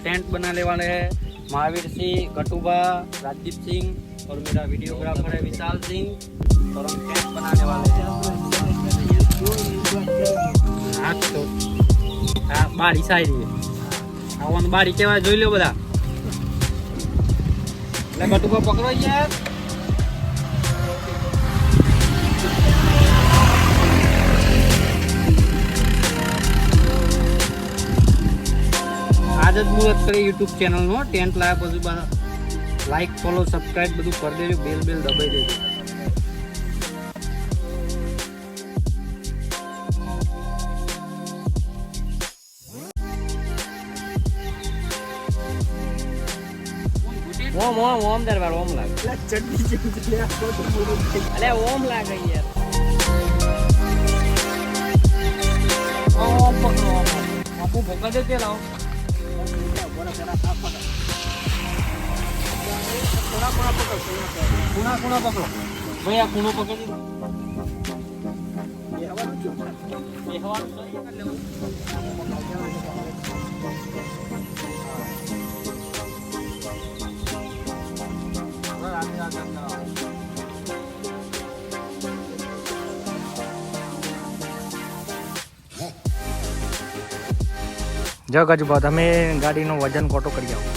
Tent बनाने वाले हैं महावीर सिंह, कटुबा, राजदीप सिंह और मेरा वीडियोग्राफर है विशाल सिंह और हम टेंट बनाने वाले हैं। तो बाड़ी सारी આવવાનું બારી કેવા જોઈ લો બધા એટલે કટુબા પકડો યાર આજ જ મુહૂર્ત કરી યુટ્યુબ ચેનલનો ટેન્ટ લાયા પછી લાઈક ફોલો સબસ્ક્રાઇબ બધું કરી દેજો બેલ બેલ દબાઈ દેજો ओम ओम ओम दरबार ओम लाग चटनी चिंचले आपको तो पूरी अरे ओम लाग गई यार ओम पकड़ो आपको भोका दे के लाओ बोला जरा साफ पकड़ थोड़ा थोड़ा पकड़ कोना पकड़ो भैया कोनो पकड़ ये हवा कर ले જો ગજબા તમે ગાડીનો વજન કોટો કરી આવો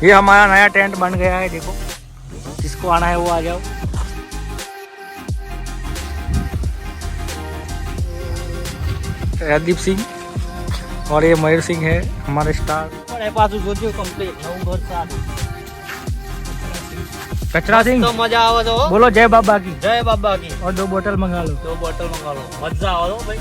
ये हमारा नया टेंट बन गया है देखो जिसको आना है वो आ जाओ राजदीप सिंह और ये मयूर सिंह है हमारे स्टार पास सोचो कंप्लीट नव घर साथ कचरा सिंह तो मजा आवे तो बोलो जय बाबा की और 2 बोतल मंगा लो मजा आवे तो भाई